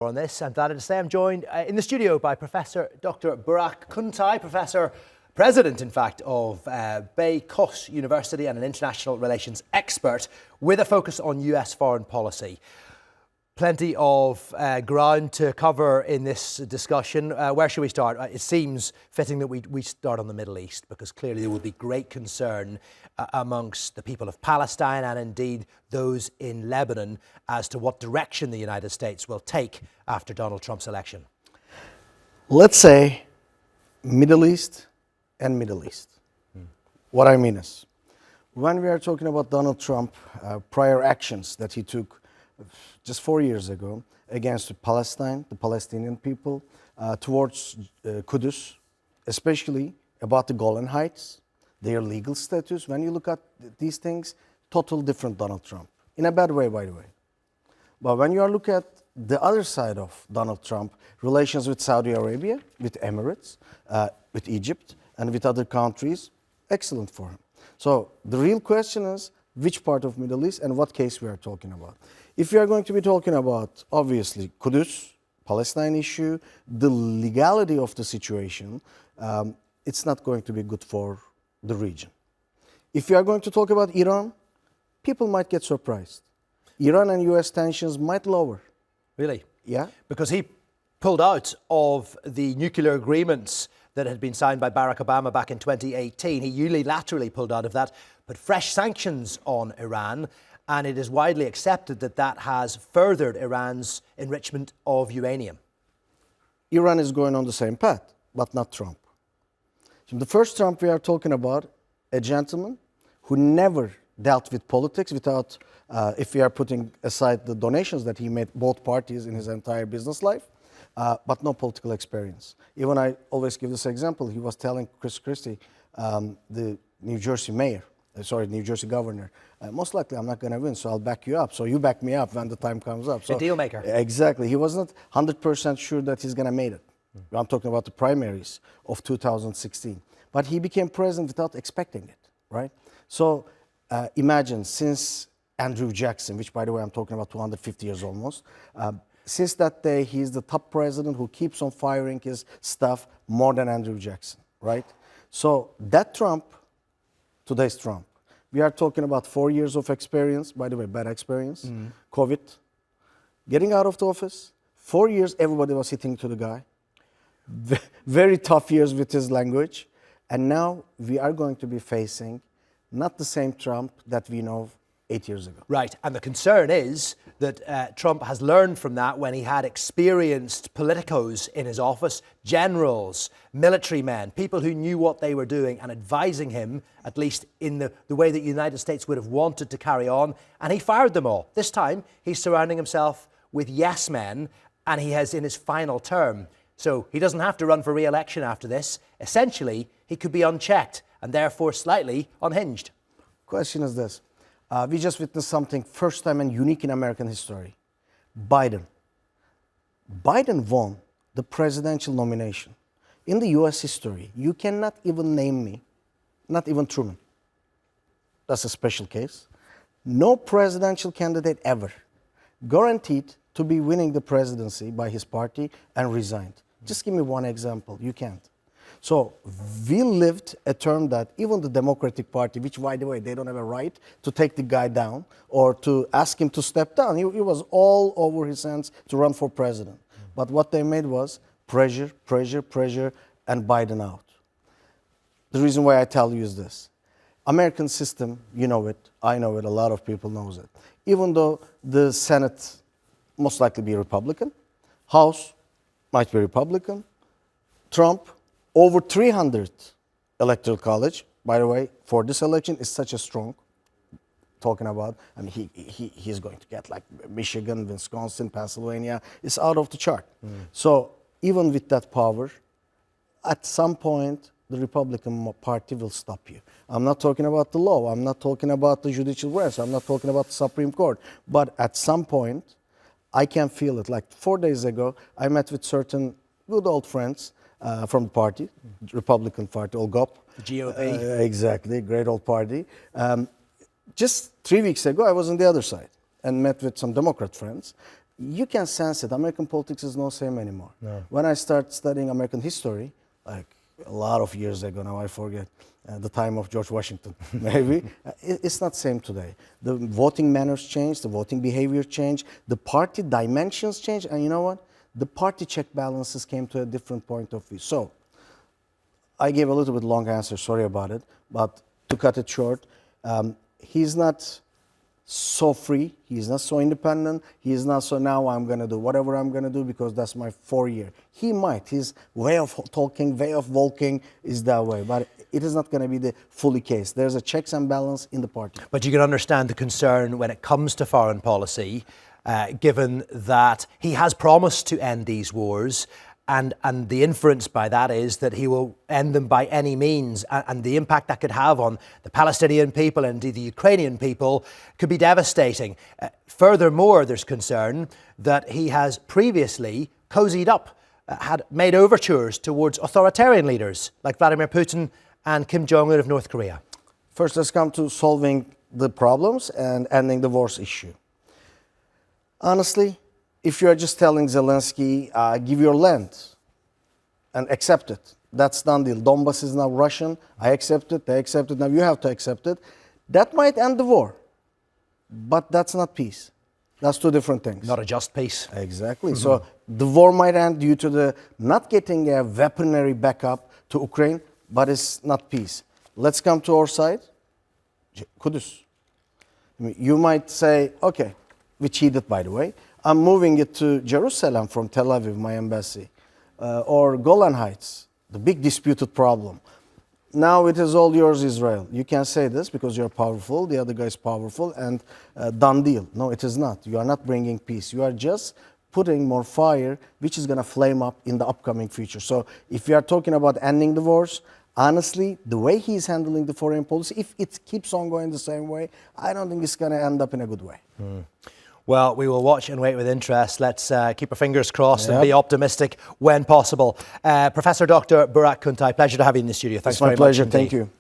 On this, I'm delighted to say I'm joined in the studio by Professor Dr. Burak Kuntay, President, in fact, of Beykoz University and an international relations expert with a focus on US foreign policy. Plenty of ground to cover in this discussion. Where should we start? It seems fitting that we start on the Middle East, because clearly there will be great concern amongst the people of Palestine and indeed those in Lebanon as to what direction the United States will take after Donald Trump's election. Let's say Middle East and Middle East. What I mean is, when we are talking about Donald Trump, prior actions that he took just 4 years ago against Palestine, the Palestinian people, towards Kudus, especially about the Golan Heights, their legal status. When you look at these things, total different Donald Trump. In a bad way, by the way. But when you are looking at the other side of Donald Trump, relations with Saudi Arabia, with Emirates, with Egypt, and with other countries, excellent for him. So the real question is, which part of Middle East and what case we are talking about? If we are going to be talking about, obviously, Kudus, Palestine issue, the legality of the situation, it's not going to be good for the region. If we are going to talk about Iran, people might get surprised. Iran and US tensions might lower. Really? Yeah. Because he pulled out of the nuclear agreements that had been signed by Barack Obama back in 2018. He unilaterally pulled out of that, put fresh sanctions on Iran, and it is widely accepted that that has furthered Iran's enrichment of uranium. Iran is going on the same path, but not Trump. So the first Trump we are talking about, a gentleman who never dealt with politics without, if we are putting aside the donations that he made both parties in his entire business life, but no political experience. Even I always give this example. He was telling Chris Christie, the New Jersey governor, most likely I'm not going to win, so I'll back you up. So you back me up when the time comes up. So, a deal maker. Exactly. He was not 100% sure that he's going to make it. I'm talking about the primaries of 2016. But he became president without expecting it, right? So imagine, since Andrew Jackson, which, by the way, I'm talking about 250 years almost, since that day, he's the top president who keeps on firing his staff more than Andrew Jackson, right? So that Trump, today's Trump, we are talking about 4 years of experience, by the way, bad experience, COVID, getting out of the office, 4 years, everybody was hitting to the guy, very tough years with his language, and now we are going to be facing not the same Trump that we know 8 years ago. Right, and the concern is that Trump has learned from that when he had experienced politicos in his office, generals, military men, people who knew what they were doing and advising him, at least in the way that the United States would have wanted to carry on, and he fired them all. This time, he's surrounding himself with yes men, and he has in his final term. So he doesn't have to run for re-election after this. Essentially, he could be unchecked and therefore slightly unhinged. Question is this. We just witnessed something first time and unique in American history. Biden won the presidential nomination. In the US history, you cannot even name me, not even Truman. That's a special case. No presidential candidate ever guaranteed to be winning the presidency by his party and resigned. Just give me one example. You can't. So we lived a term that even the Democratic Party, which, by the way, they don't have a right to take the guy down or to ask him to step down. He was all over his hands to run for president. But what they made was pressure, and Biden out. The reason why I tell you is this. American system, you know it, I know it, a lot of people knows it. Even though the Senate most likely be Republican, House might be Republican, Trump, over 300 electoral college, by the way, for this election is such a strong, talking about, I mean, he's going to get like Michigan, Wisconsin, Pennsylvania, it's out of the chart. So even with that power, at some point, the Republican Party will stop you. I'm not talking about the law, I'm not talking about the judicial branch, I'm not talking about the Supreme Court, but at some point, I can feel it. Like 4 days ago, I met with certain good old friends from the party, Republican Party, OGOP. The GOP. Exactly, great old party. Just 3 weeks ago, I was on the other side and met with some Democrat friends. you can sense it. American politics is no same anymore. No. When I started studying American history, like a lot of years ago, now I forget, the time of George Washington, maybe, it's not same today. The voting manners change, the voting behavior change, the party dimensions change, and you know what? The party check balances came to a different point of view. So, I gave a little bit long answer, sorry about it, but to cut it short, he's not so free, he's not so independent, he's not so now I'm going to do whatever I'm going to do because that's my 4-year. He might, his way of talking, way of walking is that way, but it is not going to be the fully case. There's a checks and balance in the party. But you can understand the concern when it comes to foreign policy, given that he has promised to end these wars. And the inference by that is that he will end them by any means. And the impact that could have on the Palestinian people and indeed the Ukrainian people could be devastating. Furthermore, there's concern that he has previously cozied up, had made overtures towards authoritarian leaders like Vladimir Putin and Kim Jong-un of North Korea. First, let's come to solving the problems and ending the wars issue. Honestly, if you are just telling Zelensky, give your land and accept it, that's done deal. Donbas is now Russian. I accept it. They accept it. Now you have to accept it. That might end the war, but that's not peace. That's two different things. Not a just peace. Exactly. So the war might end due to the not getting a weaponry backup to Ukraine, but it's not peace. Let's come to our side. Kudüs. You might say, okay, we cheated, by the way. I'm moving it to Jerusalem from Tel Aviv, my embassy, or Golan Heights, the big disputed problem. Now it is all yours, Israel. You can say this because you're powerful, the other guy is powerful, and done deal. No, it is not. You are not bringing peace. You are just putting more fire, which is going to flame up in the upcoming future. So if you are talking about ending the wars, honestly, the way he's handling the foreign policy, if it keeps on going the same way, I don't think it's going to end up in a good way. Well, we will watch and wait with interest. Let's keep our fingers crossed and be optimistic when possible. Professor Dr. Burak Kuntay, pleasure to have you in the studio. Thanks very much. It's my pleasure. Indeed. Thank you.